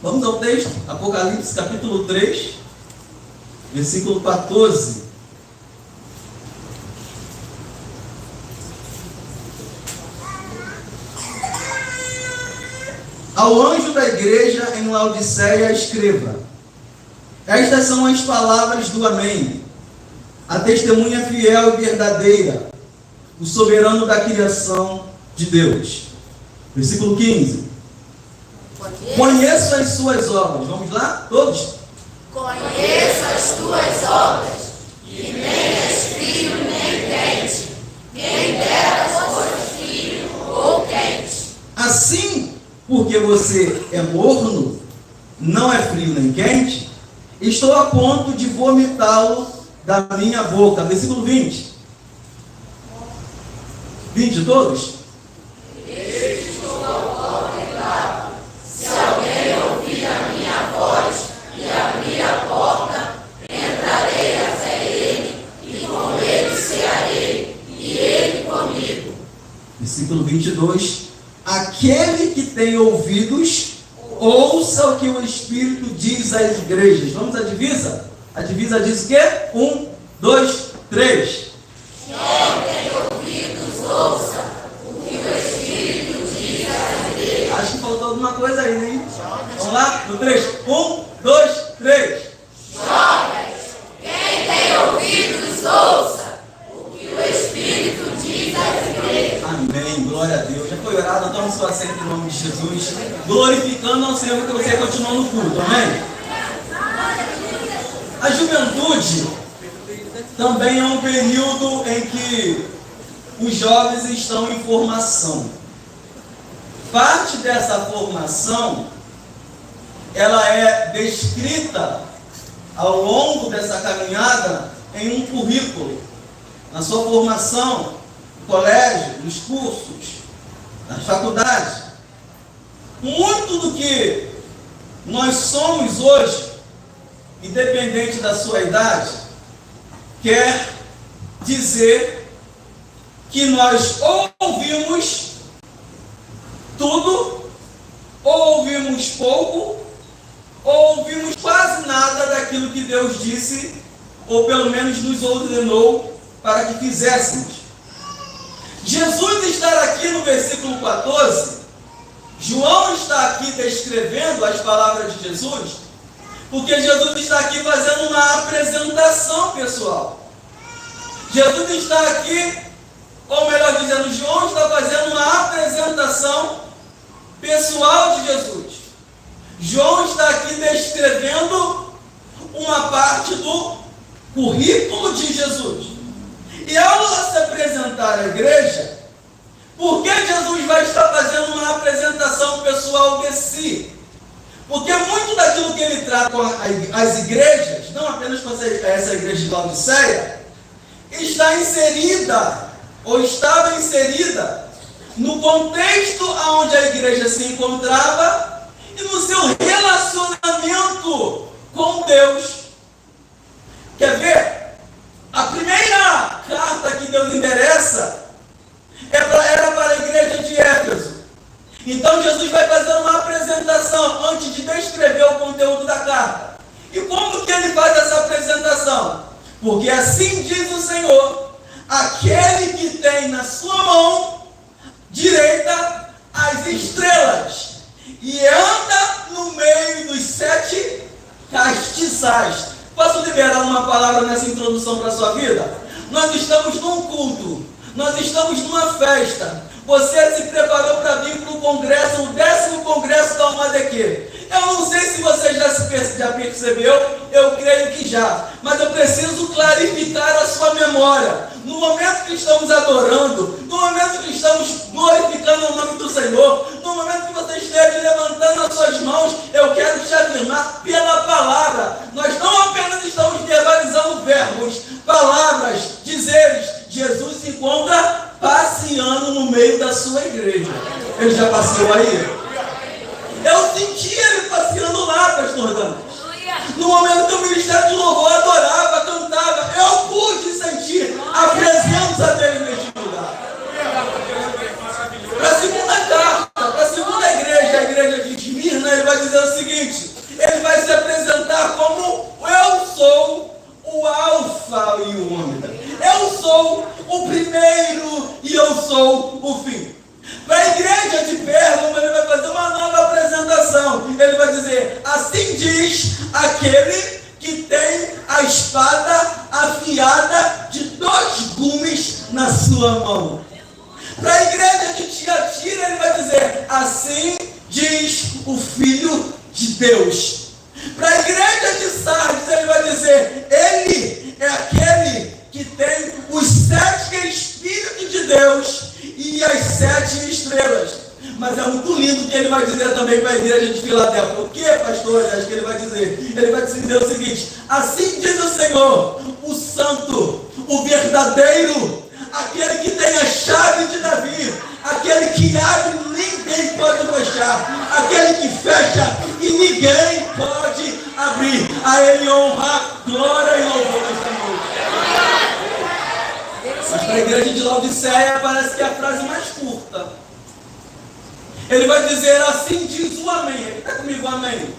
Vamos ao texto, Apocalipse capítulo 3, versículo 14. Ao anjo da igreja em Laodiceia escreva: estas são as palavras do Amém, a testemunha fiel e verdadeira, o soberano da criação de Deus. Versículo 15. Conheço as suas obras. Vamos lá? Todos? Conheço as tuas obras, que nem és frio nem quente, quem dera fosse frio ou quente. Assim, porque você é morno, não é frio nem quente, estou a ponto de vomitá-lo da minha boca. Versículo 20. 20 todos? Se alguém ouvir a minha voz e abrir a porta, entrarei até ele, e com ele cearei, e ele comigo. Versículo 22. Aquele que tem ouvidos, ouça o que o Espírito diz às igrejas. Vamos à divisa? A divisa diz o quê? 1, 2, 3. Quem tem ouvidos, ouça o que o Espírito diz às igrejas. Acho que faltou alguma coisa aí, né? Vamos lá? No 3. 1, 2, 3. Jovens, quem tem ouvidos, ouça o que o Espírito diz às igrejas. Amém, glória a Deus. Já foi orado, tome sua assento em nome de Jesus, glorificando ao Senhor que você continua no culto, amém? A juventude também é um período em que os jovens estão em formação. Parte dessa formação, ela é descrita ao longo dessa caminhada em um currículo. Na sua formação, no colégio, nos cursos, nas faculdades. Muito do que nós somos hoje, independente da sua idade, quer dizer que nós ou ouvimos tudo, ou ouvimos pouco, ou ouvimos quase nada daquilo que Deus disse, ou pelo menos nos ordenou para que fizéssemos. Jesus está aqui no versículo 14, João está aqui descrevendo as palavras de Jesus, porque Jesus está aqui fazendo uma apresentação pessoal. Jesus está aqui, ou melhor dizendo, João está fazendo uma apresentação pessoal de Jesus. João está aqui descrevendo uma parte do currículo de Jesus. E ao se apresentar à igreja, por que Jesus vai estar fazendo uma apresentação pessoal de si? Porque muito daquilo que ele trata com as igrejas, não apenas com essa igreja de Laodiceia, está inserida, ou estava inserida, no contexto onde a igreja se encontrava e no seu relacionamento com Deus. Quer ver? A primeira carta que Deus endereça era para a igreja de Éfeso. Então Jesus vai fazer uma apresentação antes de descrever o conteúdo da carta. E como que ele faz essa apresentação? Porque assim diz o Senhor: aquele que tem na sua mão direita as estrelas e anda no meio dos 7 castiçais. Posso liberar uma palavra nessa introdução para a sua vida? Nós estamos num culto, nós estamos numa festa. Você se preparou para vir para o congresso, o 10º congresso da UMADQ. Eu não sei se você já percebeu, eu creio que já. Mas eu preciso clarificar a sua memória. No momento que estamos adorando, no momento que estamos glorificando o nome do Senhor, no momento que você esteja levantando as suas mãos, eu quero te afirmar pela palavra. Nós não apenas estamos verbalizando verbos, palavras, dizeres. Jesus se encontra passeando no meio da sua igreja. Ele já passeou aí? Eu senti ele passeando lá, pastor Dante. No momento que o ministério de louvor adorava, cantava, eu pude sentir a presença dele neste lugar. Para a segunda carta, para a segunda igreja, a igreja de Esmirna, ele vai dizer o seguinte: ele vai se apresentar como: eu sou o Alfa e o Ômega. Eu sou o primeiro e eu sou o fim. Para a igreja de Pérgamo, ele vai fazer uma nova apresentação. Ele vai dizer: assim diz aquele que tem a espada afiada de 2 gumes na sua mão. Para a igreja de Tiatira, ele vai dizer: assim diz o Filho de Deus. Para a igreja de Sardes, ele vai dizer: ele é aquele que tem os 7 Espíritos de Deus e as 7 estrelas. Mas é muito lindo que ele vai dizer também para a igreja de Filadélfia. O que, pastor? Acho que ele vai dizer. Ele vai dizer o seguinte: assim diz o Senhor, o Santo, o verdadeiro, aquele que tem a chave de Davi, aquele que abre e ninguém pode fechar, aquele que fecha e ninguém pode abrir. A ele honra, glória e louvor nesta noite. Mas para a igreja de Laodiceia parece que é a frase mais curta. Ele vai dizer: assim diz o amém. Ele está comigo, amém?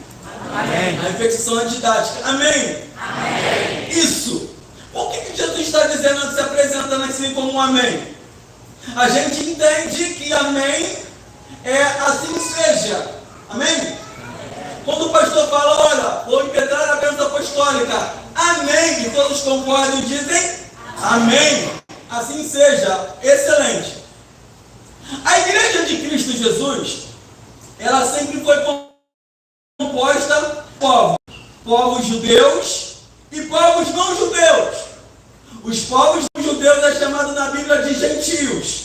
Amém. A repetição é didática. Amém? Amém. Isso. Por que Jesus está dizendo, se apresentando assim como um amém? A gente entende que amém é assim seja. Amém? Quando o pastor fala: olha, vou impetrar a bênção apostólica, amém, e todos concordam e dizem amém. Assim seja. Excelente. A igreja de Cristo Jesus, ela sempre foi composta de povos judeus e povos não judeus. Os povos não judeus é chamado na Bíblia de gentios.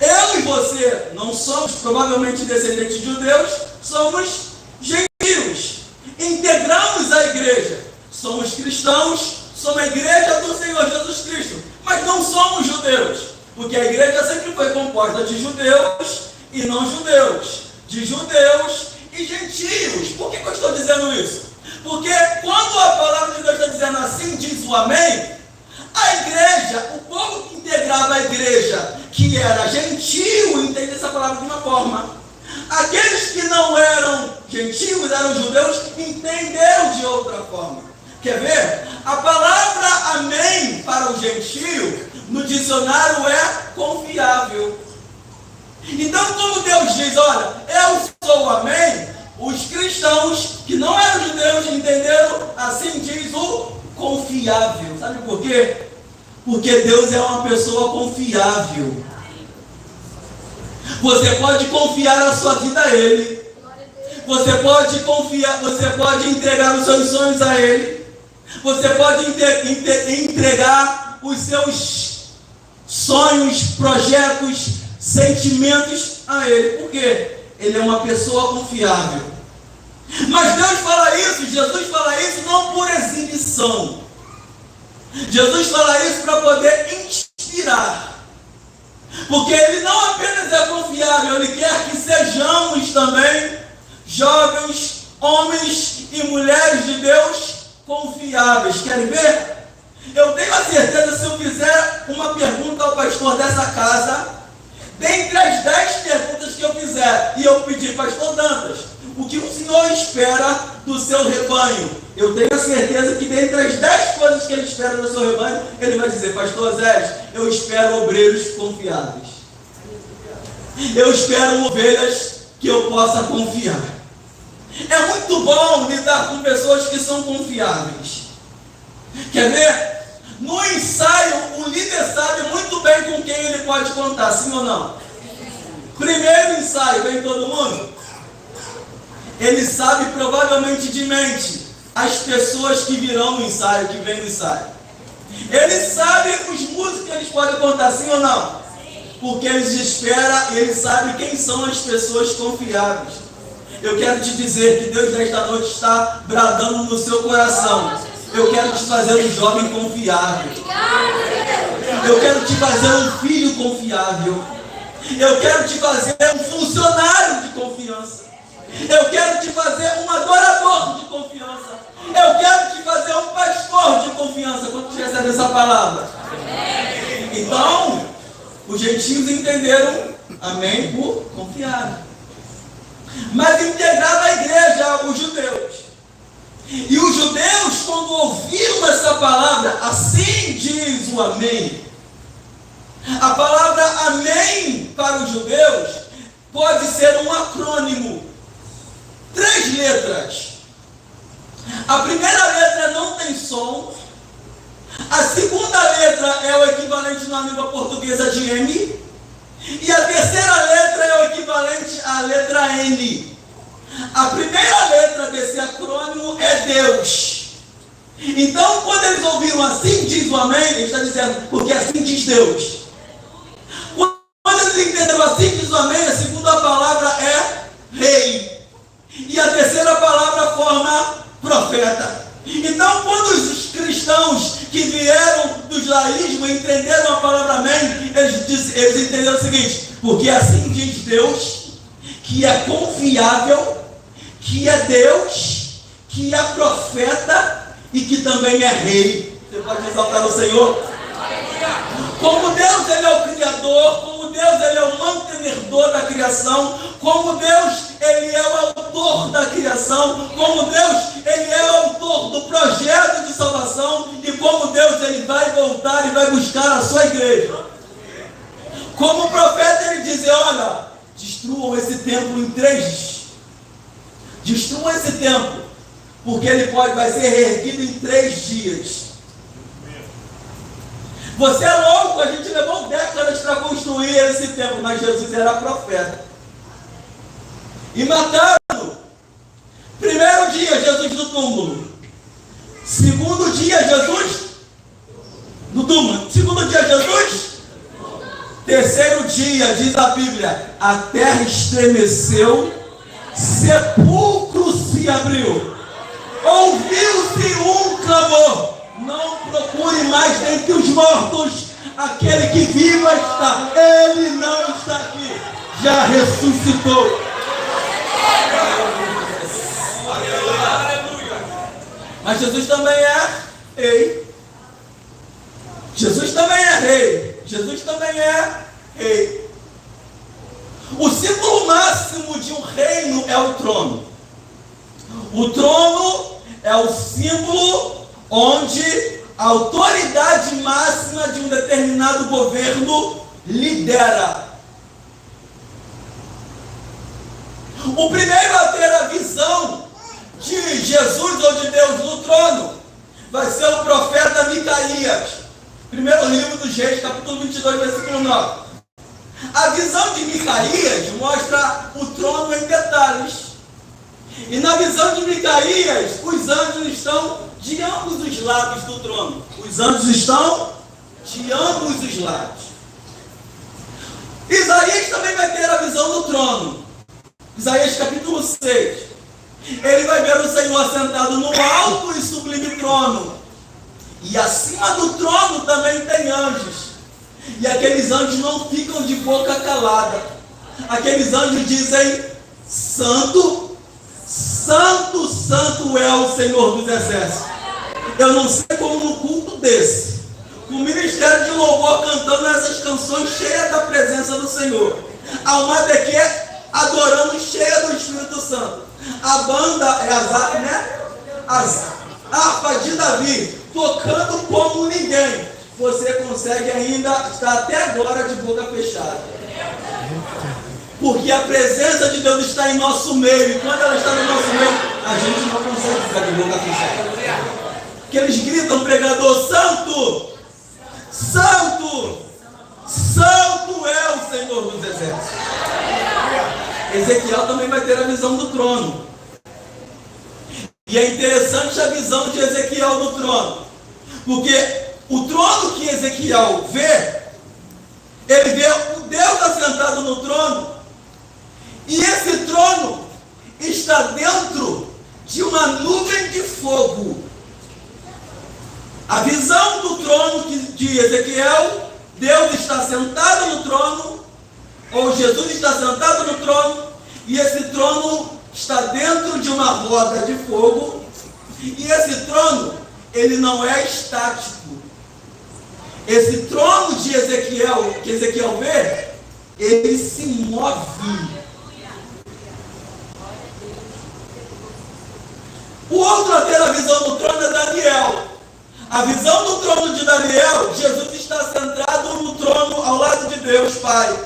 Eu e você não somos provavelmente descendentes de judeus, somos gentios. Integramos a igreja. Somos cristãos, somos a igreja do Senhor Jesus Cristo, mas não somos judeus. Porque a igreja sempre foi composta de judeus e não judeus, de judeus e gentios. Por que eu estou dizendo isso? Porque quando a palavra de Deus está dizendo assim diz o amém, a igreja, o povo que integrava a igreja, que era gentio, entende essa palavra de uma forma. Aqueles que não eram gentios, eram judeus, entenderam de outra forma. Quer ver? A palavra amém para o gentio no dicionário é confiável. Então, como Deus diz: olha, eu sou amém, os cristãos que não eram judeus entenderam, assim diz o confiável. Sabe por quê? Porque Deus é uma pessoa confiável. Você pode confiar a sua vida a Ele. Você pode confiar, você pode entregar os seus sonhos a Ele. Você pode entregar os seus sonhos, projetos, sentimentos a Ele. Por quê? Ele é uma pessoa confiável. Mas Deus fala isso, Jesus fala isso não por exibição. Jesus fala isso para poder inspirar. Porque Ele não apenas é confiável, Ele quer que sejamos também jovens, homens e mulheres de Deus confiáveis. Querem ver? Eu tenho a certeza, se eu fizer uma pergunta ao pastor dessa casa, dentre as 10 perguntas que eu fizer, e eu pedir: pastor Dantas, o que o senhor espera do seu rebanho? Eu tenho a certeza que dentre as 10 coisas que ele espera do seu rebanho, ele vai dizer: pastor Zé, eu espero obreiros confiáveis. Eu espero ovelhas que eu possa confiar. É muito bom lidar com pessoas que são confiáveis. Quer ver? No ensaio, o líder sabe muito bem com quem ele pode contar, sim ou não? Primeiro ensaio, vem todo mundo? Ele sabe provavelmente de mente as pessoas que virão no ensaio, que vêm no ensaio. Ele sabe os músicos que eles podem contar, sim ou não? Porque ele espera, ele sabe quem são as pessoas confiáveis. Eu quero te dizer que Deus nesta noite está bradando no seu coração: eu quero te fazer um jovem confiável. Eu quero te fazer um filho confiável. Eu quero te fazer um funcionário de confiança. Eu quero te fazer um adorador de confiança. Eu quero te fazer um pastor de confiança. Quando você recebe essa palavra? Então, os gentios entenderam amém por confiar. Mas integrava a igreja, os ouviram essa palavra, assim diz o amém. A palavra amém para os judeus pode ser um acrônimo. 3 letras. A primeira letra não tem som. A segunda letra é o equivalente na língua portuguesa de M. E a terceira letra é o equivalente à letra N. A primeira letra desse acrônimo é Deus. Então, quando eles ouviram assim diz o amém, ele está dizendo, porque assim diz Deus. Quando eles entenderam assim diz o amém, a segunda palavra é rei. E a terceira palavra forma profeta. Então, quando os cristãos que vieram do judaísmo entenderam a palavra amém, eles entenderam o seguinte, porque assim diz Deus, que é confiável, que é Deus, que é profeta e que também é rei. Você pode exaltar o Senhor? Como Deus ele é o Criador, como Deus ele é o mantenedor da criação, como Deus ele é o autor da criação, como Deus ele é o autor do projeto de salvação, e como Deus ele vai voltar e vai buscar a sua igreja. Como profeta ele diz, olha, destruam esse templo em 3 dias. Destruam esse templo, porque ele vai ser reerguido em 3 dias. Você é louco, a gente levou décadas para construir esse templo, mas Jesus era profeta. E mataram. Primeiro dia, Jesus no túmulo. Segundo dia, Jesus no túmulo. Segundo dia, Jesus. Terceiro dia, diz a Bíblia, a terra estremeceu, sepulcro se abriu. Ouviu-se um clamor. Não procure mais dentre os mortos aquele que vivo está. Ele não está aqui. Já ressuscitou. Mas Jesus também é rei. Jesus também é rei. Jesus também é rei. O símbolo máximo de um reino é o trono. O trono é o símbolo onde a autoridade máxima de um determinado governo lidera. O primeiro a ter a visão de Jesus ou de Deus no trono vai ser o profeta Micaías. Primeiro livro dos Reis, capítulo 22, versículo 9. A visão de Micaías mostra o trono em detalhes. E na visão de Micaías, os anjos estão de ambos os lados do trono. Os anjos estão de ambos os lados. Isaías também vai ter a visão do trono. Isaías capítulo 6. Ele vai ver o Senhor sentado no alto e sublime trono. E acima do trono também tem anjos. E aqueles anjos não ficam de boca calada. Aqueles anjos dizem, Santo, Santo, Santo é o Senhor dos Exércitos. Eu não sei como no culto desse, o ministério de louvor cantando essas canções cheias da presença do Senhor. A Almadeque adorando cheia do Espírito Santo. A banda é a harpa de Davi, tocando como ninguém. Você consegue ainda estar até agora de boca fechada. Porque a presença de Deus está em nosso meio. E quando ela está no nosso meio, a gente não consegue ficar de boca fechada. Porque eles gritam, pregador, Santo, Santo, Santo é o Senhor dos Exércitos. Ezequiel também vai ter a visão do trono. E é interessante a visão de Ezequiel do trono. Porque o trono que Ezequiel vê, ele vê o Deus assentado no trono. E esse trono está dentro de uma nuvem de fogo. A visão do trono de Ezequiel, Deus está sentado no trono, ou Jesus está sentado no trono, e esse trono está dentro de uma roda de fogo, e esse trono, ele não é estático. Esse trono de Ezequiel, que Ezequiel vê, ele se move. O outro a ter a visão do trono é Daniel. A visão do trono de Daniel, Jesus está sentado no trono ao lado de Deus, Pai.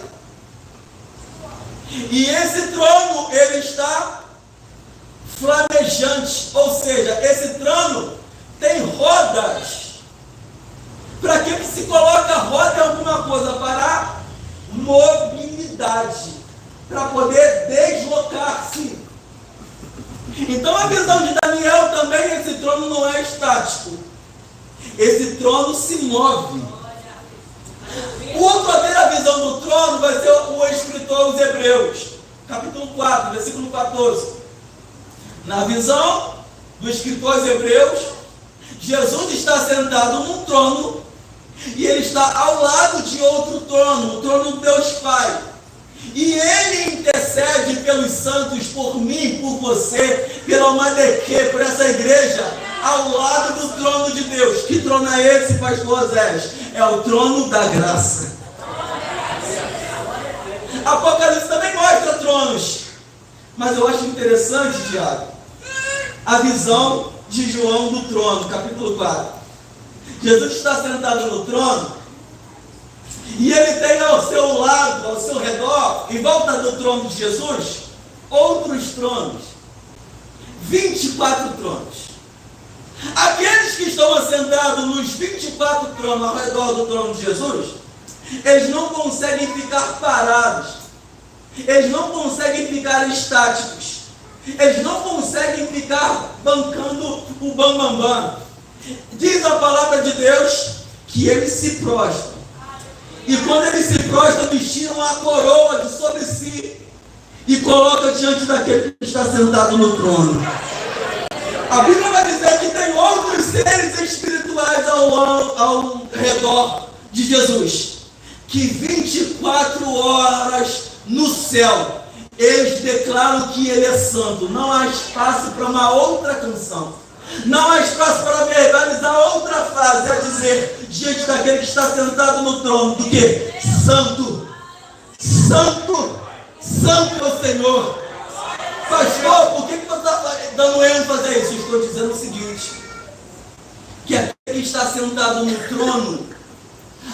E esse trono, ele está flamejante, ou seja, esse trono tem rodas. Para que se coloca roda em alguma coisa? Para mobilidade, para poder deslocar-se. Então a visão de Daniel também, esse trono não é estático. Esse trono se move. O outro a ter a visão do trono vai ser o escritor aos Hebreus, capítulo 4, versículo 14. Na visão do escritor aos Hebreus, Jesus está sentado num trono e ele está ao lado de outro trono, o trono do Deus Pai. E ele intercede pelos santos, por mim, por você, pela Almadequê, por essa igreja, ao lado do trono de Deus. Que trono é esse, pastor Osés? É o trono da graça. Apocalipse também mostra tronos. Mas eu acho interessante, Tiago, a visão de João do trono, capítulo 4. Jesus está sentado no trono e ele tem ao seu lado, ao seu redor, em volta do trono de Jesus, outros tronos. 24 tronos. Aqueles que estão assentados nos 24 tronos ao redor do trono de Jesus, eles não conseguem ficar parados. Eles não conseguem ficar estáticos. Eles não conseguem ficar bancando o bambambam. Diz a palavra de Deus que eles se prostram. E quando eles se prostram, eles tiram a coroa de sobre si e colocam diante daquele que está sentado no trono. A Bíblia vai dizer que tem outros seres espirituais ao redor de Jesus, que 24 horas no céu, eles declaram que ele é santo. Não há espaço para uma outra canção. Não há espaço para verbalizar outra frase, a dizer, diante daquele que está sentado no trono, do que? Santo, santo, santo é o Senhor. Pastor, por que você está dando ênfase a isso? Eu estou dizendo o seguinte, que aquele que está sentado no trono,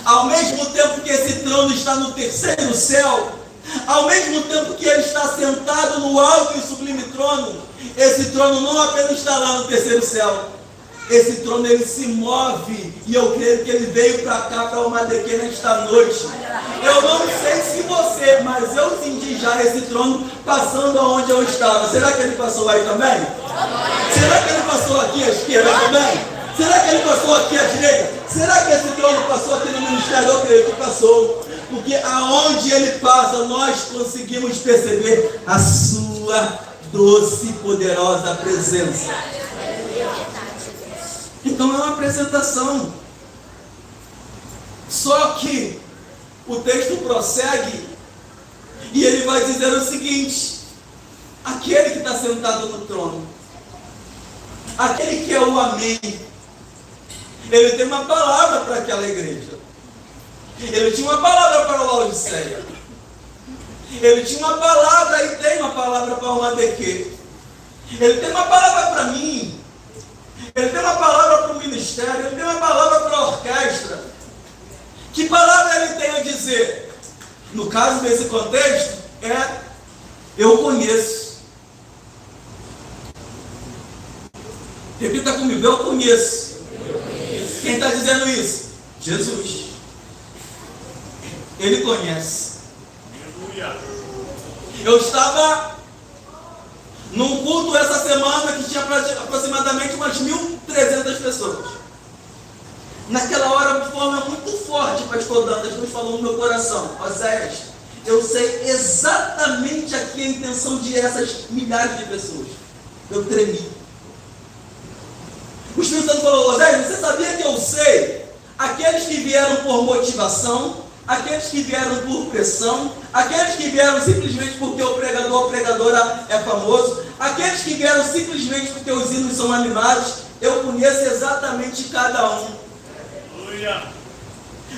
ao mesmo tempo que esse trono está no terceiro céu, ao mesmo tempo que ele está sentado no alto e sublime trono, esse trono não apenas está lá no terceiro céu, esse trono ele se move, e eu creio que ele veio para cá, para Almadequê nesta noite. Eu não sei se você, mas eu senti já esse trono passando aonde eu estava. Será que ele passou aí também? Será que ele passou aqui à esquerda também? Será que ele passou aqui à direita? Será que esse trono passou aqui no ministério? Eu creio que passou. Porque aonde ele passa, nós conseguimos perceber a sua doce e poderosa presença. Então é uma apresentação. Só que o texto prossegue e ele vai dizer o seguinte: aquele que está sentado no trono, aquele que é o Amém, ele tem uma palavra para aquela igreja. Ele tinha uma palavra para o Laodiceia. Ele tinha uma palavra e tem uma palavra para o Almadequê. Ele tem uma palavra para mim. Ele tem uma palavra para o ministério. Ele tem uma palavra para a orquestra. Que palavra ele tem a dizer? No caso desse contexto, é: eu conheço. Repita comigo: eu conheço. Quem está dizendo isso? Jesus. Ele conhece. Eu estava num culto essa semana que tinha aproximadamente umas 1.300 pessoas. Naquela hora, de forma muito forte, pastor Dantas nos falou no meu coração: Osés, eu sei exatamente aqui a intenção de essas milhares de pessoas. Eu tremi. O Espírito Santo falou: Osés, você sabia que eu sei aqueles que vieram por motivação, aqueles que vieram por pressão, aqueles que vieram simplesmente porque o pregador ou pregadora é famoso, aqueles que vieram simplesmente porque os hinos são animados? Eu conheço exatamente cada um.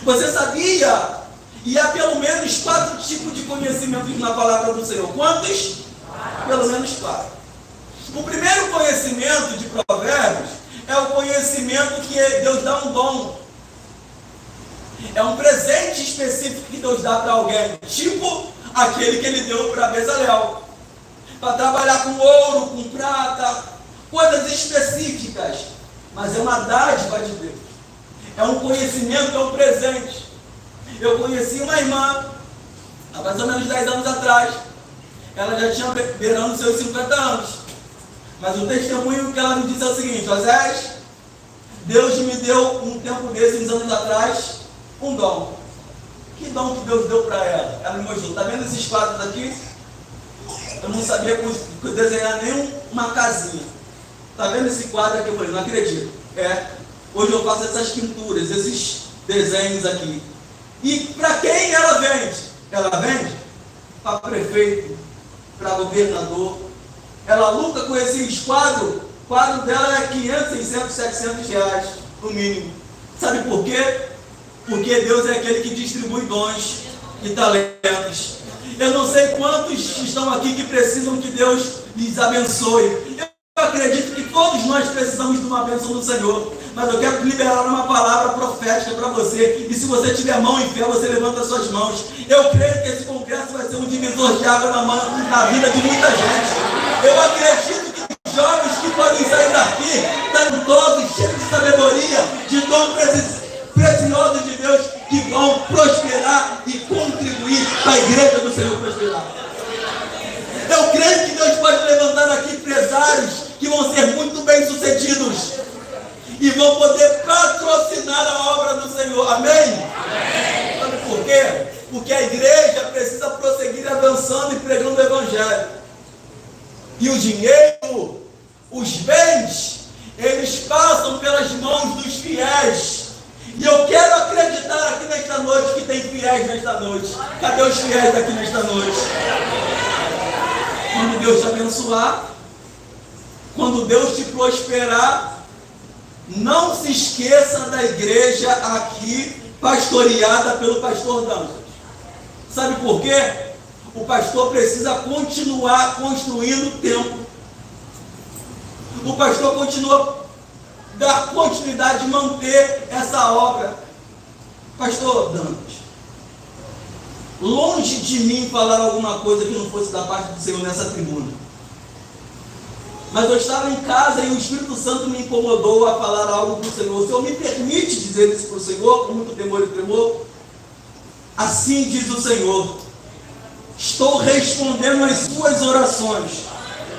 Você sabia? E há pelo menos 4 tipos de conhecimentos na palavra do Senhor. Quantos? Pelo menos 4. O primeiro conhecimento de Provérbios conhecimento que Deus dá um dom. É um presente específico que Deus dá para alguém, tipo aquele que Ele deu para Bezalel, para trabalhar com ouro, com prata, coisas específicas, mas é uma dádiva de Deus, é um conhecimento, é um presente. Eu conheci uma irmã, há mais ou menos 10 anos atrás, ela já tinha beirando seus 50 anos, mas o testemunho que ela me disse é o seguinte: Osés, Deus me deu um tempo desses anos atrás um dom. Que dom que Deus deu para ela? Ela me mostrou. Está vendo esses quadros aqui? Eu não sabia desenhar nem uma casinha. Está vendo esse quadro aqui? Eu falei, não acredito. Hoje eu faço essas pinturas, esses desenhos aqui. E para quem ela vende? Ela vende para prefeito, para governador. Ela luta com esses quadros. O quadro dela é 500, 600, 700 reais, no mínimo. Sabe por quê? Porque Deus é aquele que distribui dons e talentos. Eu não sei quantos estão aqui que precisam que Deus lhes abençoe. Eu acredito que todos nós precisamos de uma bênção do Senhor. Mas eu quero liberar uma palavra profética para você. E se você tiver mão em fé, você levanta as suas mãos. Eu creio que esse congresso vai ser um divisor de água na vida de muita gente. Eu acredito que os jovens que podem sair daqui estão todos cheios de sabedoria, de dom precioso de Deus, que vão prosperar e contribuir para a igreja do Senhor prosperar. Eu creio que Deus pode levantar aqui empresários que vão ser muito bem sucedidos e vão poder patrocinar a obra do Senhor. Amém? Amém. Sabe por quê? Porque a igreja precisa prosseguir avançando e pregando o Evangelho. E o dinheiro, os bens, eles passam pelas mãos dos fiéis. E eu quero acreditar aqui nesta noite que tem fiéis nesta noite. Cadê os fiéis aqui nesta noite? Quando Deus te abençoar, quando Deus te prosperar, não se esqueça da igreja aqui, pastoreada pelo pastor Dantas. Sabe por quê? O pastor precisa continuar construindo o templo. O pastor continua dar continuidade, manter essa obra. Pastor Dantas, longe de mim falar alguma coisa que não fosse da parte do Senhor nessa tribuna, mas eu estava em casa e o Espírito Santo me incomodou a falar algo para o Senhor. O Senhor me permite dizer isso para o Senhor, com muito temor e tremor? Assim diz o Senhor: estou respondendo às suas orações,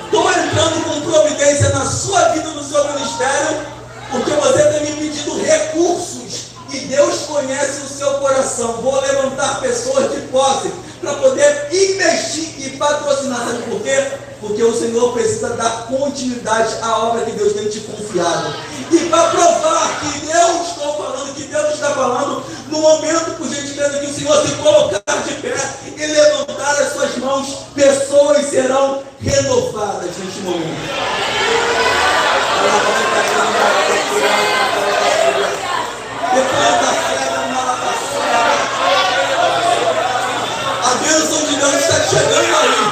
estou entrando com providência na sua vida, no seu ministério, porque você tem me pedido recursos e Deus conhece o seu coração. Vou levantar pessoas de posse para poder investir e patrocinar. Sabe por quê? Porque o Senhor precisa dar continuidade à obra que Deus tem te confiado. E para provar que eu estou falando, que Deus está falando, no momento, por gentileza, que o Senhor se colocar de pé e levantar as suas mãos, pessoas serão renovadas neste momento. A bênção de Deus está chegando aí.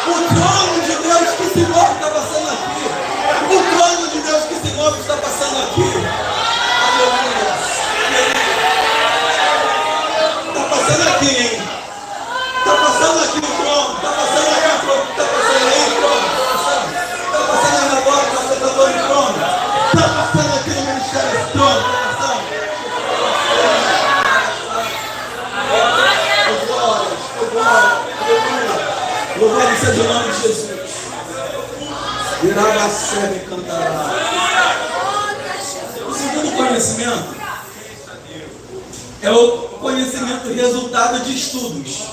O trono de Deus que se move está passando aqui. O trono de Deus que se move está passando aqui. Aleluia. Está passando aqui, hein? Está passando aqui o trono. Está passando aí o trono. Está passando aí o trono. Está passando aí agora para você está dando o trono. Está passando aqui no ministério esse trono. Está passando. Louvado seja o nome de Jesus. Irabacebe cantará. O segundo conhecimento é o conhecimento resultado de estudos.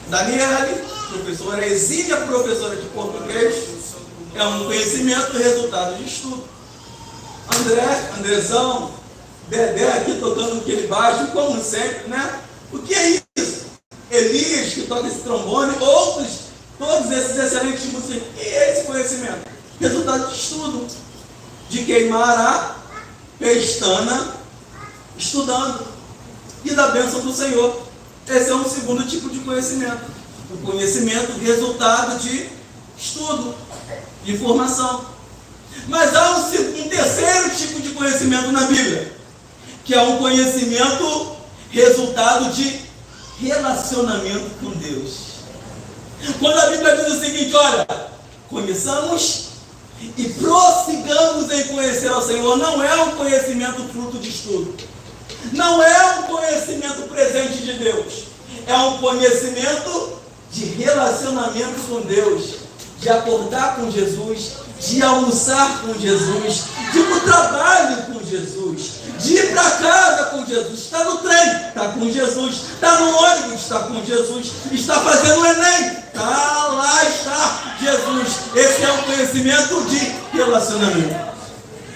Daniele, professora, exímia professora de português, é um conhecimento resultado de estudo. Andrezão, Dedé aqui tocando aquele baixo, como sempre, né? O que é isso? Elias, que toca esse trombone, outros, todos esses excelentes músicos. E esse conhecimento? Resultado de estudo. De queimar a pestana estudando. E da bênção do Senhor. Esse é um segundo tipo de conhecimento. O conhecimento resultado de estudo, de formação. Mas há um terceiro tipo de conhecimento na Bíblia, que é um conhecimento resultado de relacionamento com Deus. Quando a Bíblia diz o seguinte, olha, conheçamos e prossigamos em conhecer ao Senhor, não é um conhecimento fruto de estudo, não é um conhecimento presente de Deus, é um conhecimento de relacionamento com Deus, de acordar com Jesus, de almoçar com Jesus, de ir para o trabalho com Jesus, de ir para casa com Jesus, está no trem, está com Jesus, está no ônibus, está com Jesus, está fazendo o Enem, está lá, está Jesus. Esse é um conhecimento de relacionamento.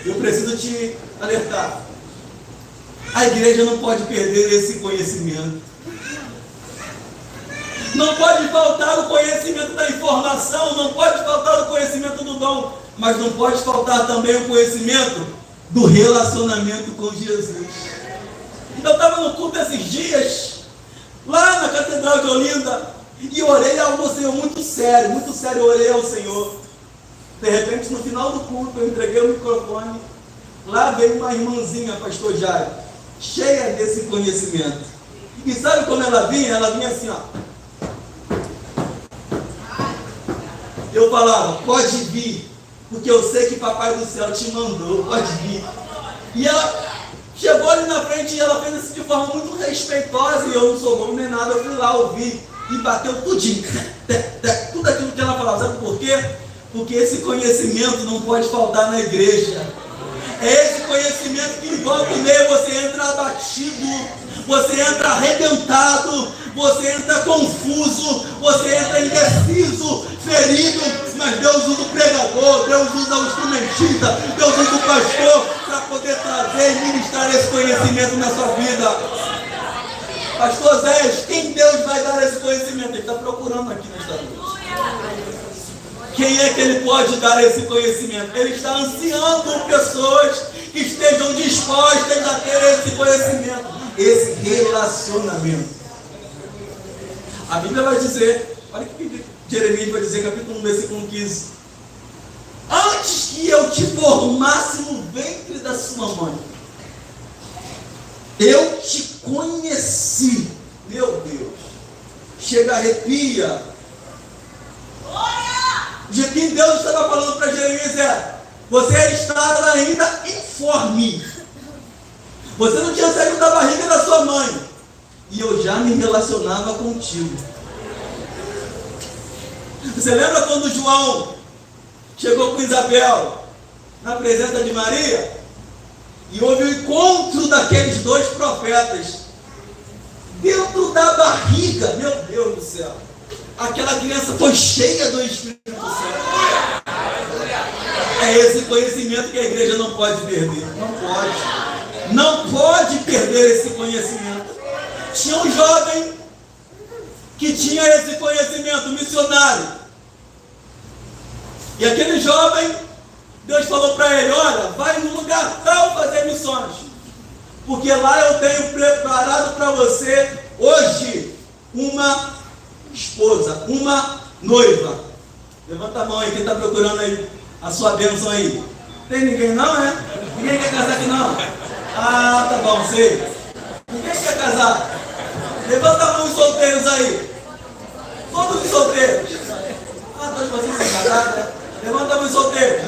Eu preciso te alertar. A igreja não pode perder esse conhecimento. Não pode faltar o conhecimento da informação, não pode faltar o conhecimento do dom, mas não pode faltar também o conhecimento do relacionamento com Jesus. Eu estava no culto esses dias, lá na Catedral de Olinda, e orei ao Senhor muito sério, eu orei ao Senhor. De repente, no final do culto, eu entreguei o microfone, lá veio uma irmãzinha, pastor Jairo, cheia desse conhecimento. E sabe como ela vinha? Ela vinha assim, ó. Eu falava, pode vir, porque eu sei que Papai do Céu te mandou, pode vir. E ela chegou ali na frente e ela fez isso de forma muito respeitosa, e eu não sou bom nem nada, eu fui lá ouvir, e bateu tudinho, tudo aquilo que ela falava. Sabe por quê? Porque esse conhecimento não pode faltar na igreja. É esse conhecimento que, volta e meia, você entra abatido, você entra arrebentado, você entra confuso, você entra indeciso, ferido, mas Deus usa o pregador, Deus usa o instrumentista, Deus usa o pastor para poder trazer e ministrar esse conhecimento na sua vida. Pastor Zé, quem Deus vai dar esse conhecimento? Ele está procurando aqui nesta noite. Quem é que ele pode dar esse conhecimento? Ele está ansiando pessoas que estejam dispostas a ter esse conhecimento, esse relacionamento. A Bíblia vai dizer, olha o que Jeremias vai dizer, capítulo 1, versículo 15. Antes que eu te formasse no ventre da sua mãe, eu te conheci. Meu Deus, chega, arrepia. De que Deus estava falando para Jeremias é: você estava ainda informe, você não tinha saído da barriga da sua mãe, e eu já me relacionava contigo. Você lembra quando João chegou com Isabel na presença de Maria e houve o encontro daqueles dois profetas dentro da barriga? Meu Deus do céu, aquela criança foi cheia do Espírito Santo. É esse conhecimento que a igreja não pode perder. Não pode perder esse conhecimento. Tinha um jovem que tinha esse conhecimento, missionário. E aquele jovem, Deus falou para ele: olha, vai no lugar tal fazer missões, porque lá eu tenho preparado para você hoje uma esposa, uma noiva. Levanta a mão aí, quem está procurando aí a sua bênção aí. Tem ninguém não, é? Ninguém quer casar aqui não? Ah, tá bom, sei. Ninguém quer casar? Levanta a mão os solteiros aí. Todos os solteiros. Ah, todos vocês são casados, né? Levanta a mão os solteiros.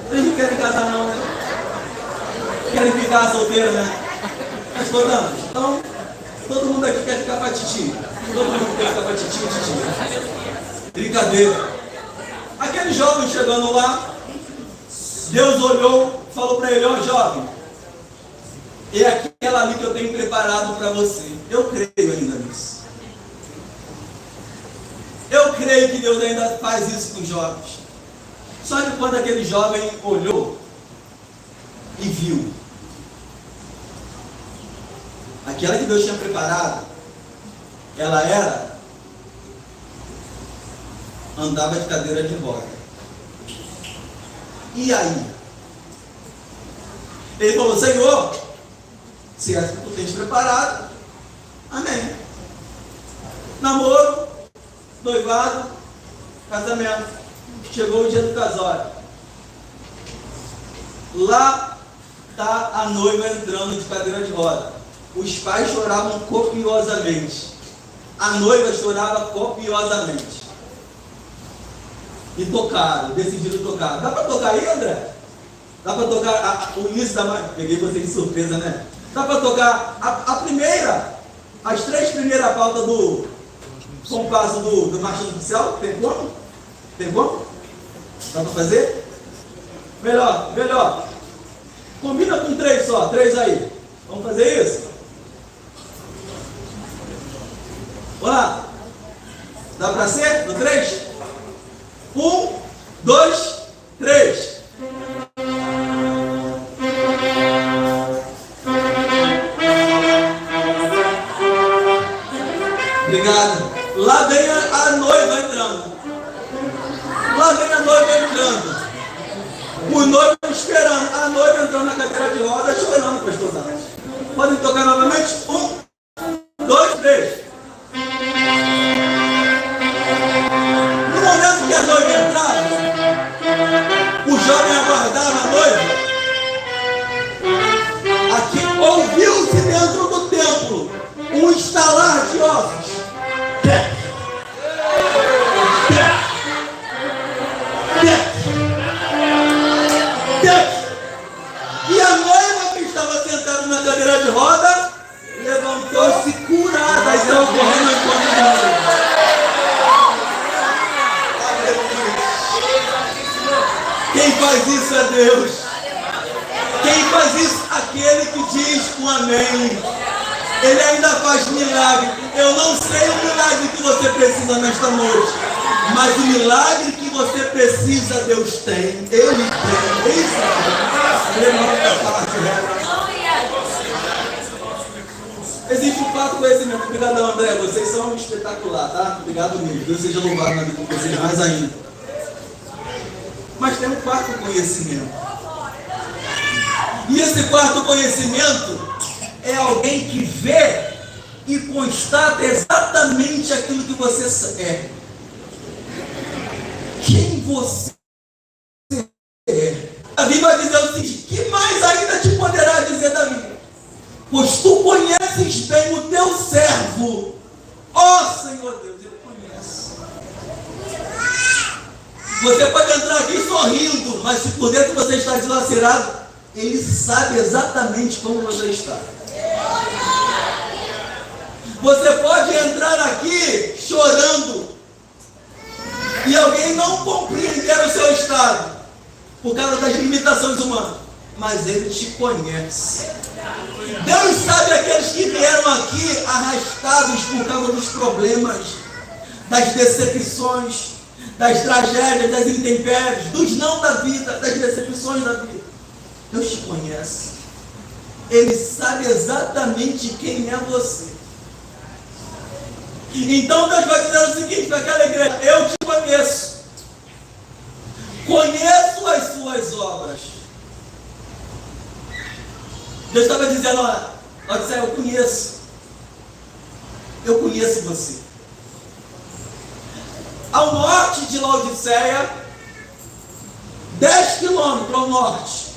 Vocês não querem casar não, né? Querem ficar solteiros, né? Mas escutando, então, todo mundo aqui quer ficar para titi. Todo mundo quer ficar para titi e titi. Brincadeira. Aquele jovem chegando lá, Deus olhou, falou para ele: ó jovem, é aquela ali que eu tenho preparado para você. Eu creio ainda nisso. Eu creio que Deus ainda faz isso com os jovens. Só que quando aquele jovem olhou e viu aquela que Deus tinha preparado, ela andava de cadeira de roda. E aí? Ele falou: Senhor, se é que tu tens preparado, amém. Namoro, noivado, casamento. Chegou o dia do casório. Lá está a noiva entrando de cadeira de roda. Os pais choravam copiosamente. A noiva chorava copiosamente. E tocaram, decidiram tocar. Dá para tocar aí, André? Dá para tocar o início da... Peguei você de surpresa, né? Dá para tocar a primeira, as 3 primeiras pautas do compasso do Marcha Oficial? Tem como? Tem como? Dá para fazer? Melhor, melhor. Combina com 3 só, 3 aí. Vamos fazer isso? Vamos lá. Dá para ser? No 3? 1, 2, 3. Obrigado. Lá vem a noiva entrando. Lá vem a noiva entrando. O noivo esperando. A noiva entrando na cadeira de roda, chorando, pastor Zé. Podem tocar novamente? 1, 2, 3. No momento que a noiva entrava, o jovem aguardava a noiva. Aqui ouviu-se dentro do templo um estalar de ossos. E a noiva que estava sentada na cadeira de roda levantou-se curada e saiu correndo em conta dela. Quem faz isso é Deus. Quem faz isso? Aquele que diz um amém. Ele ainda faz milagre. Eu não sei o milagre que você precisa nesta noite, mas o milagre que você precisa, Deus tem. Ele tem. Existe um quarto conhecimento. Obrigado, André. Vocês são espetacular, tá? Obrigado mesmo. Deus seja louvado na vida de vocês mais ainda. Mas tem um quarto conhecimento. E esse quarto conhecimento é alguém que vê e constata exatamente aquilo que você é. Quem você é. Davi vai dizer o seguinte: que mais ainda te poderá dizer, Davi? Pois tu conheces bem o teu servo. Ó Senhor Deus, ele conhece. Você pode entrar aqui sorrindo, mas se por dentro você está dilacerado, ele sabe exatamente como você está. Você pode entrar aqui chorando e alguém não compreender o seu estado por causa das limitações humanas, mas ele te conhece. Deus sabe aqueles que vieram aqui arrastados por causa dos problemas, das decepções, das tragédias, das intempéries, dos não da vida, das decepções da vida. Deus te conhece. Ele sabe exatamente quem é você. Então Deus vai dizer o seguinte para aquela igreja: eu te conheço. Conheço as suas obras. Deus estava dizendo: olha, eu conheço. Eu conheço você. Ao norte de Laodiceia, 10 quilômetros ao norte,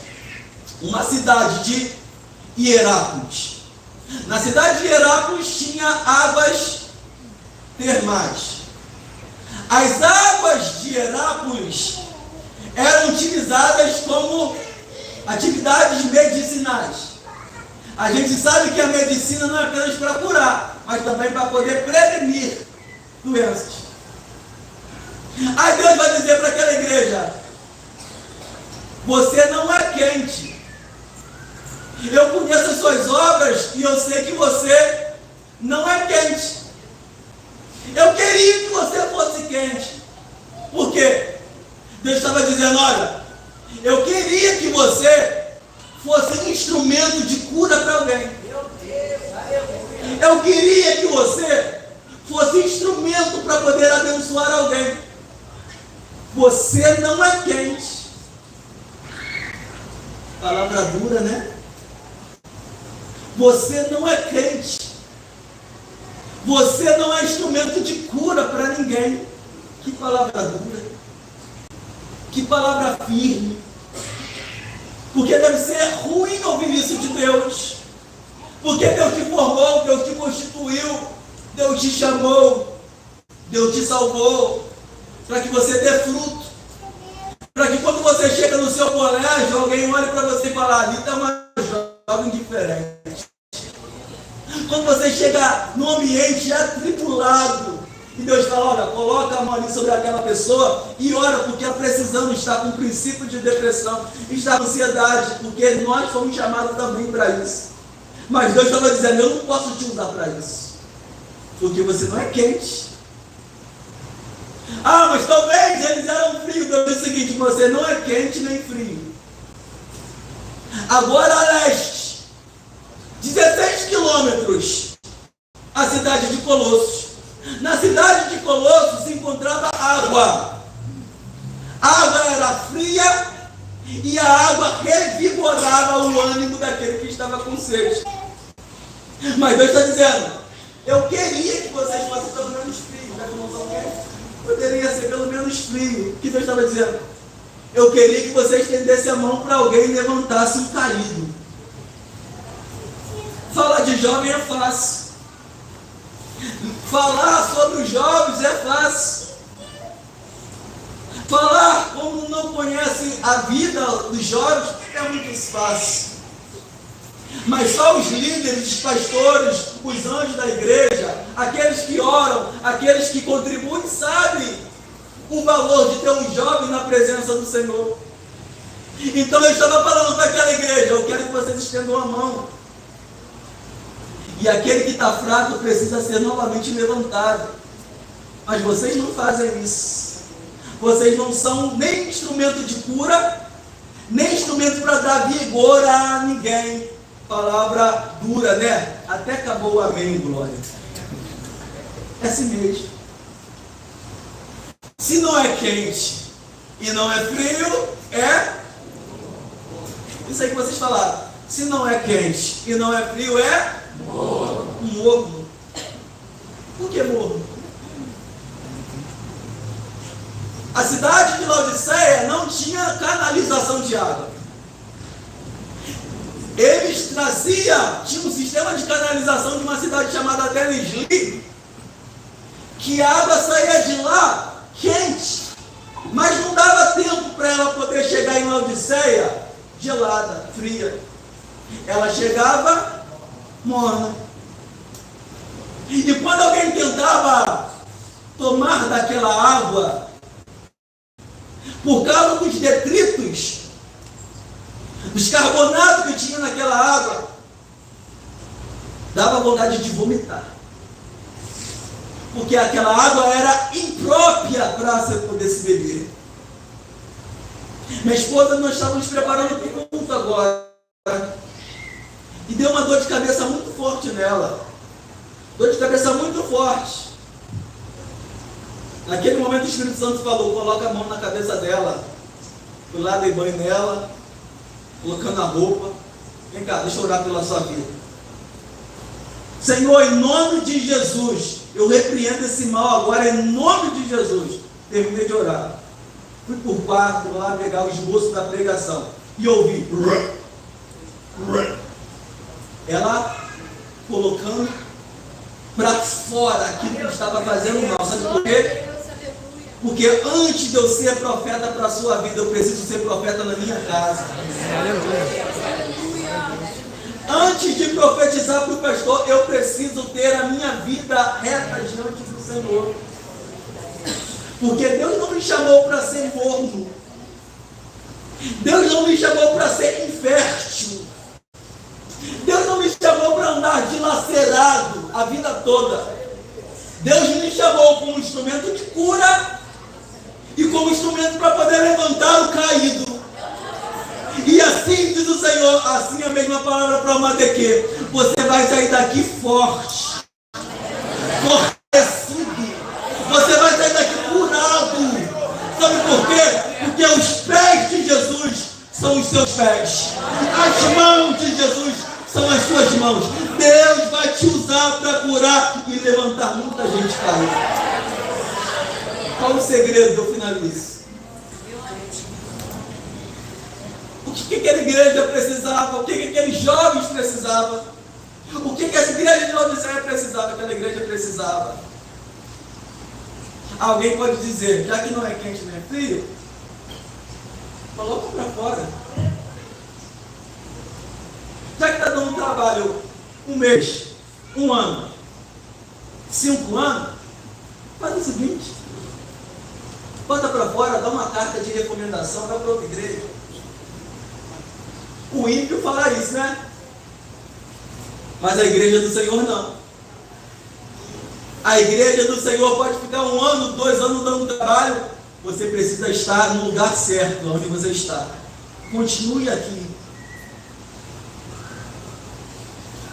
uma cidade de Hierápolis. Na cidade de Hierápolis tinha águas termais. As águas de Hierápolis eram utilizadas como atividades medicinais. A gente sabe que a medicina não é apenas para curar, mas também para poder prevenir doenças. Aí Deus vai dizer para aquela igreja: você não é quente. Eu conheço as suas obras e eu sei que você não é quente. Eu queria que você fosse quente. Por quê? Deus estava dizendo: olha, eu queria que você fosse um instrumento de cura para alguém. Eu queria que você fosse instrumento para poder abençoar alguém. Você não é quente. Palavra dura, né? Você não é quente. Você não é instrumento de cura para ninguém. Que palavra dura. Que palavra firme. Porque deve ser ruim ouvir isso de Deus. Porque Deus te formou, Deus te constituiu, Deus te chamou, Deus te salvou, para que você dê fruto. Para que quando você chega no seu colégio, alguém olhe para você e fale, ali está uma jovem diferente. Quando você chega num ambiente atribulado, e Deus fala, olha, coloca a mão ali sobre aquela pessoa e ora, porque ela precisando, está com princípio de depressão, está com ansiedade, porque nós fomos chamados também para isso. Mas Deus estava dizendo, eu não posso te usar para isso, porque você não é quente. Ah, mas talvez eles eram frios. Deus diz o seguinte, você não é quente nem frio. Agora a leste, 16 quilômetros, a cidade de Colossos. Na cidade de Colossos se encontrava água. A água era fria e a água revigorava o ânimo daquele que estava com sede. Mas Deus está dizendo, eu queria que vocês fossem pelo menos frios, já que não são quentes. Poderia ser pelo menos frio. O que Deus estava dizendo? Eu queria que você estendesse a mão para alguém e levantasse um caído. Falar de jovem é fácil. Falar sobre os jovens é fácil. Falar como não conhece a vida dos jovens é muito fácil. Mas só os líderes, os pastores, os anjos da igreja, aqueles que oram, aqueles que contribuem, sabem o valor de ter um jovem na presença do Senhor. Então eu estava falando para aquela igreja, eu quero que vocês estendam a mão. E aquele que está fraco precisa ser novamente levantado. Mas vocês não fazem isso. Vocês não são nem instrumento de cura, nem instrumento para dar vigor a ninguém. Palavra dura, né? Até acabou o amém, glória. É assim mesmo. Se não é quente e não é frio, é isso aí que vocês falaram. Se não é quente e não é frio, é morno. Por que morno? A cidade de Laodiceia não tinha canalização de água. Eles tinham um sistema de canalização de uma cidade chamada Denizli, que a água saía de lá quente, mas não dava tempo para ela poder chegar em Laodiceia gelada, fria. Ela chegava morna. E quando alguém tentava tomar daquela água, por causa dos detritos, dos carbonatos que tinha naquela água, dava vontade de vomitar. Porque aquela água era imprópria para você poder se beber. Minha esposa, nós estávamos preparando para o culto agora. E deu uma dor de cabeça muito forte nela. Dor de cabeça muito forte. Naquele momento o Espírito Santo falou, coloca a mão na cabeça dela. Fui lá, dei banho nela, colocando a roupa. Vem cá, deixa eu orar pela sua vida. Senhor, em nome de Jesus, eu repreendo esse mal agora, em nome de Jesus. Terminei de orar. Fui por quarto lá pegar o esboço da pregação. E ouvi. Ela colocando para fora aquilo que estava fazendo mal. Sabe por quê? Porque antes de eu ser profeta para a sua vida, eu preciso ser profeta na minha casa. Antes de profetizar para o pastor, eu preciso ter a minha vida reta diante do Senhor. Porque Deus não me chamou para ser morno. Deus não me chamou para ser infértil. Deus não me chamou para andar dilacerado a vida toda. Deus me chamou como instrumento de cura e como instrumento para poder levantar o caído. E assim diz o Senhor, assim a mesma palavra para Madeque, você vai sair daqui forte, fortalecido, você vai sair daqui curado. Sabe por quê? Porque os pés de Jesus são os seus pés, as mãos de Jesus são as suas mãos. Deus vai te usar para curar e levantar muita gente caída. Qual o segredo? Eu finalizo. O que aquela igreja precisava, o que aqueles jovens precisavam, o que essa igreja de Laodiceia precisava, aquela igreja precisava. Alguém pode dizer, já que não é quente nem é frio, coloca para fora. Já que está dando trabalho um mês, um ano, 5 anos, faz o seguinte, bota para fora, dá uma carta de recomendação, vai para outra igreja. O ímpio fala isso, né? Mas a igreja do Senhor não. A igreja do Senhor pode ficar 1 ano, 2 anos dando trabalho. Você precisa estar no lugar certo, onde você está. Continue aqui.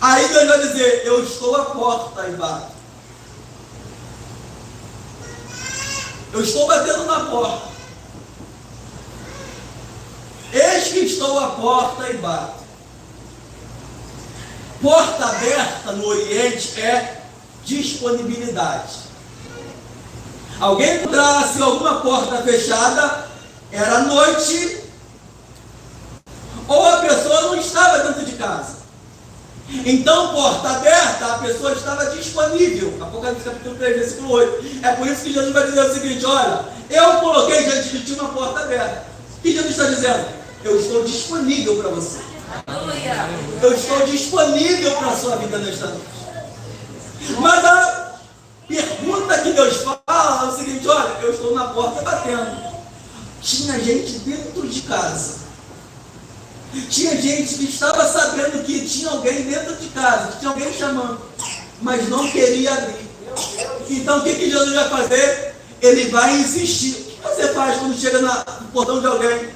Aí Deus vai dizer, eu estou à porta e bato. Eu estou batendo na porta. Eis que estou à porta e bato. Porta aberta no Oriente é disponibilidade. Alguém entrasse alguma porta fechada, era noite, ou a pessoa não estava dentro de casa. Então, porta aberta, a pessoa estava disponível. Apocalipse capítulo 3, versículo 8. É por isso que Jesus vai dizer o seguinte, olha, eu coloquei diante de ti uma porta aberta. O que Jesus está dizendo? Eu estou disponível para você. Eu estou disponível para a sua vida nesta noite. Mas a pergunta que Deus fala é o seguinte, olha, eu estou na porta batendo. Tinha gente dentro de casa. Tinha gente que estava sabendo que tinha alguém dentro de casa, que tinha alguém chamando, mas não queria abrir. Então o que Jesus vai fazer? Ele vai insistir. O que você faz quando chega no portão de alguém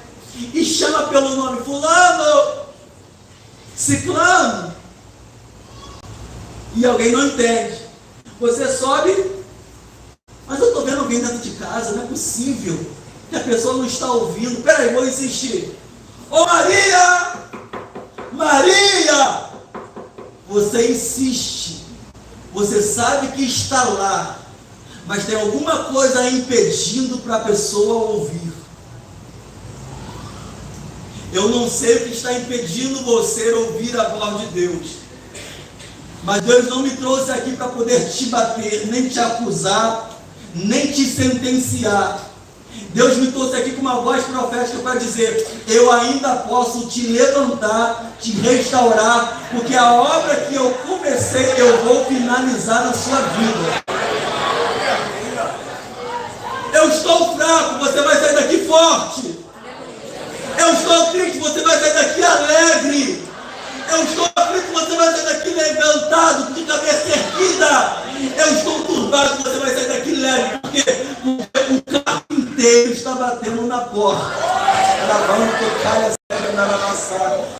e chama pelo nome fulano, ciclano, e alguém não entende? Você sobe, mas eu estou vendo alguém dentro de casa, não é possível que a pessoa não está ouvindo. Peraí, vou insistir. Ô Maria! Maria! Você insiste, você sabe que está lá, mas tem alguma coisa impedindo para a pessoa ouvir. Eu não sei o que está impedindo você ouvir a voz de Deus, mas Deus não me trouxe aqui para poder te bater, nem te acusar, nem te sentenciar. Deus me trouxe aqui com uma voz profética para dizer, eu ainda posso te levantar, te restaurar, porque a obra que eu comecei, eu vou finalizar na sua vida. Eu estou fraco, você vai sair daqui forte. Eu estou triste, você vai sair daqui alegre. Eu estou aflito, você vai sair daqui levantado, de cabeça erguida. Eu estou turbado, você vai sair daqui leve, porque o carpinteiro está batendo na porta. Lavando que calha, andar amassado.